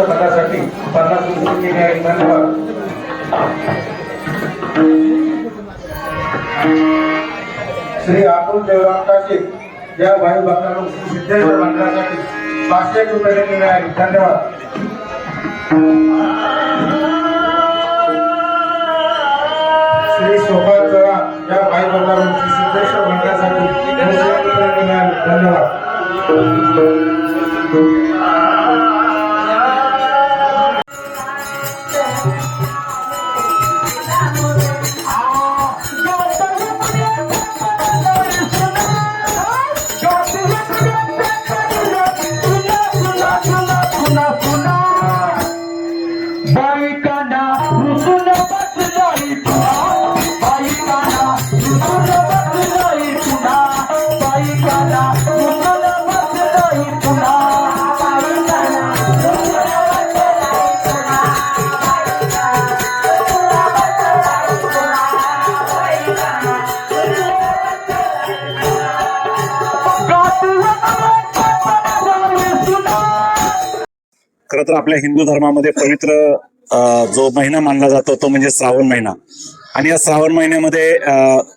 पदासाठी 50 रुपये केले आहेत. धन्यवाद. श्री अतुल देवराम काशी या भाई भक्तांना सिद्धेश्वर मंदिरासाठी 500 रुपये केले आहेत. धन्यवाद. श्री सोपान चव्हाण या भाई भक्तांना सिद्धेश्वर मंदिरासाठी 200 रुपये केले आहेत. धन्यवाद. खरं तर आपल्या हिंदू धर्मामध्ये पवित्र जो महिना मानला जातो तो म्हणजे श्रावण महिना. आणि या श्रावण महिन्यामध्ये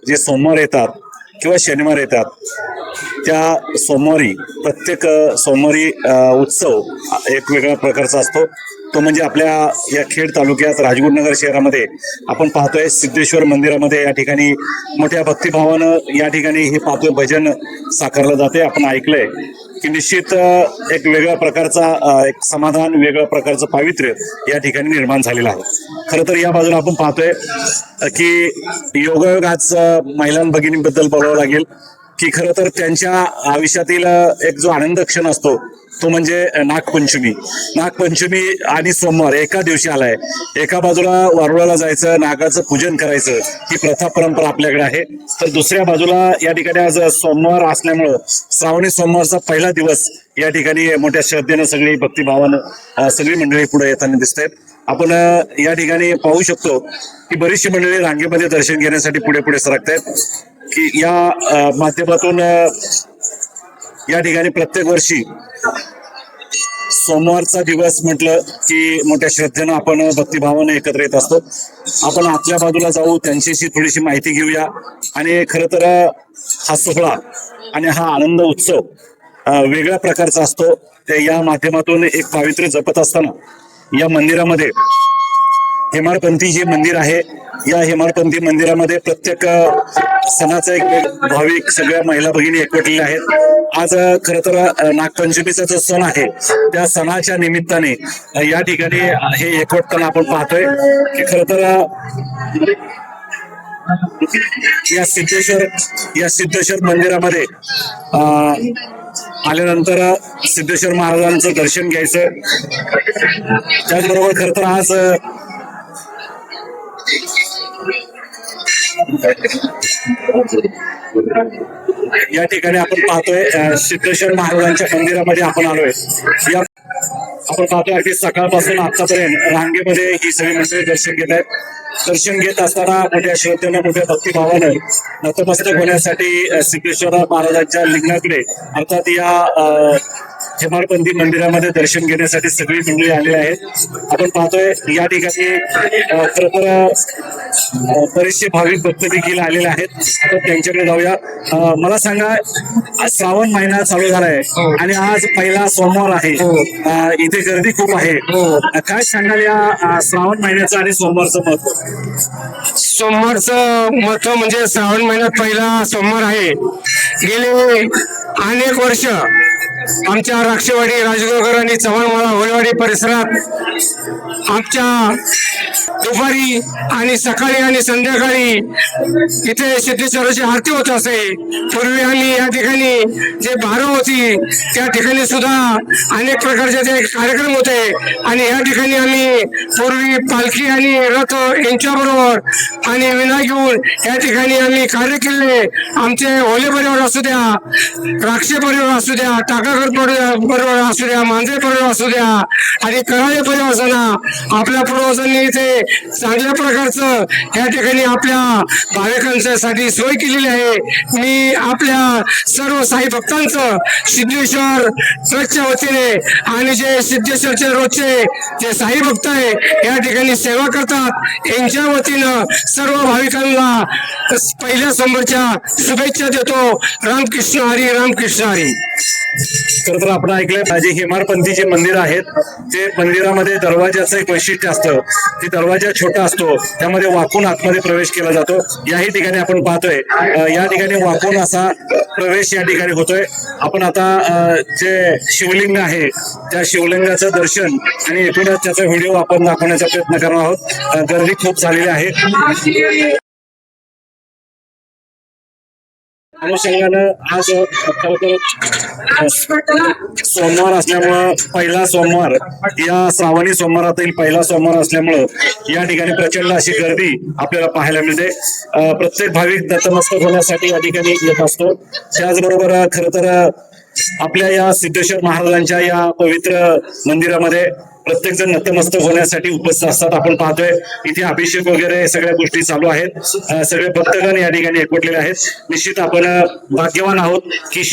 जे सोमवार येतात किंवा शनिवार येतात त्या सोमवारी प्रत्येक सोमवारी उत्सव एक वेगळ्या प्रकारचा असतो. तो म्हणजे आपल्या या खेड तालुक्यात राजगुरुनगर शहरामध्ये आपण पाहतोय सिद्धेश्वर मंदिरामध्ये या ठिकाणी मोठ्या भक्तिभावानं या ठिकाणी हे पाहतोय भजन साकारलं जाते. आपण ऐकलंय की निश्चित एक वेगळ्या प्रकारचा एक समाधान, वेगळ्या प्रकारचं पावित्र्य या ठिकाणी निर्माण झालेलं आहे. खरं तर या बाजूला आपण पाहतोय की योगायोग आज महिला भगिनींबद्दल बोलावं लागेल की खरं तर त्यांच्या आयुष्यातील एक जो आनंद क्षण असतो तो म्हणजे नागपंचमी. नागपंचमी आणि सोमवार एका दिवशी आलाय. एका बाजूला वारुळाला जायचं, नागाचं पूजन करायचं ही प्रथा परंपरा आपल्याकडे आहे. तर दुसऱ्या बाजूला या ठिकाणी आज सोमवार असल्यामुळं श्रावणी सोमवारचा पहिला दिवस या ठिकाणी मोठ्या श्रद्धेनं सगळी भक्तिभावानं सगळी मंडळी पुढे येताना दिसत आहेत. आपण या ठिकाणी पाहू शकतो की बरीचशी मंडळी रांगेमध्ये दर्शन घेण्यासाठी पुढे पुढे सरकत आहेत की या माध्यमातून या ठिकाणी प्रत्येक वर्षी सोमवारचा दिवस म्हटलं की मोठ्या श्रद्धेनं आपण भक्तिभावानं एकत्र येत असतो. आपण आतल्या बाजूला जाऊ, त्यांच्याशी थोडीशी माहिती घेऊया. आणि खरं तर हा सोहळा आणि हा आनंद उत्सव वेगळ्या प्रकारचा असतो. ते या माध्यमातून एक पावित्र्य जपत असताना या मंदिरामध्ये हेमाडपंथी जे मंदिर आहे या हेमाडपंथी मंदिरामध्ये प्रत्येक सणाचा एक भाविक सगळ्या महिला भगिनी एकवटलेल्या आहेत. आज खरं तर नागपंचमीचा जो सण आहे त्या सणाच्या निमित्ताने या ठिकाणी हे एकवटताना आपण पाहतोय की खरं तर या सिद्धेश्वर मंदिरामध्ये आल्यानंतर सिद्धेश्वर महाराजांचं दर्शन घ्यायचं. त्याचबरोबर खरं तर आज या ठिकाणी आपण पाहतोय सिद्धेश्वर महाराजांच्या मंदिरामध्ये आपण आलोय. या आपण पाहतोय की सकाळपासून आतापर्यंत रांगेमध्ये ही सगळी मंडळी दर्शन घेत आहेत. दर्शन घेत असताना मोठ्या श्रद्धेनं, मोठ्या भक्तिभावानं नतमस्तक होण्यासाठी सिद्धेश्वर महाराजांच्या लिंगाकडे अर्थात या हेमाडपंथी मंदिरामध्ये दर्शन घेण्यासाठी सगळी मंडळी आलेली आहेत. आपण पाहतोय या ठिकाणी खरं तर बरेचसे भाविक भक्त देखील आलेले आहेत. आपण त्यांच्याकडे जाऊया. मला सांगा, आज श्रावण महिना चालू झालाय आणि आज पहिला सोमवार आहे. इथे गर्दी खूप आहे. काय सांगाल या श्रावण महिन्याचं आणि सोमवारचं महत्व? सोमवारचं महत्व म्हणजे श्रावण महिन्यात पहिला सोमवार आहे. गेले अनेक वर्ष आमच्या राक्षेवाडी, राजगुरुनगर आणि चव्हाणवाडा होलवाडी परिसरात आमच्या दुपारी आणि सकाळी आणि संध्याकाळी इथे सिद्धेश्वराची आरती होत असे. पूर्वी आम्ही या ठिकाणी जे बारव होती त्या ठिकाणी सुद्धा अनेक प्रकारचे ते कार्यक्रम होते आणि या ठिकाणी आम्ही पूर्वी पालखी आणि रथ यांच्याबरोबर आणि विना घेऊन या ठिकाणी आम्ही कार्य केले. आमचे ओले परिवार असू द्या, राक्षे परिवार असू द्या, टाका क्षीरसागर परिवार असू द्या, मांजरे परिवार असू द्या आणि कराळे परिवार असताना आपल्या पूर्वजांनी इथे चांगल्या प्रकारचं या ठिकाणी आपल्या भाविकांसाठी सोय केलेली आहे. मी आपल्या सर्व साई भक्तांचं सिद्धेश्वर ट्रस्टच्या वतीने आणि जे सिद्धेश्वरचे रोजचे जे साई भक्त आहे या ठिकाणी सेवा करतात यांच्या वतीनं सर्व भाविकांना पहिल्या सोमवारच्या शुभेच्छा देतो. रामकृष्ण हरी, रामकृष्ण हरी. खरं तर आपण ऐकलंय जे हेमाडपंथी जे मंदिर आहेत ते मंदिरामध्ये दरवाजाचं एक वैशिष्ट्य असतं की दरवाजा छोटा असतो, त्यामध्ये वाकून आतमध्ये प्रवेश केला जातो. याही ठिकाणी आपण पाहतोय या ठिकाणी वाकून असा प्रवेश या ठिकाणी होतोय. आपण आता जे शिवलिंग आहे त्या शिवलिंगाचं दर्शन आणि एकूणच त्याचा व्हिडिओ आपण दाखवण्याचा प्रयत्न करणार आहोत. गर्दी खूप झालेली आहे. अनुषंगानं आज सोमवार असल्यामुळं पहिला सोमवार या श्रावणी सोमवारातील पहिला सोमवार असल्यामुळं या ठिकाणी प्रचंड अशी गर्दी आपल्याला पाहायला मिळते. प्रत्येक भाविक नतमस्तक होण्यासाठी या ठिकाणी येत असतो. त्याचबरोबर खरं तर आपल्या या सिद्धेश्वर महाराजांच्या या पवित्र मंदिरामध्ये प्रत्येक जण नतमस्तक होण्यासाठी उपस्थित असतात. आपण पाहतोय इथे अभिषेक वगैरे सगळ्या गोष्टी चालू आहेत. सगळे भक्तगण या ठिकाणी एकवटलेले आहेत. निश्चित आपण भाग्यवान आहोत की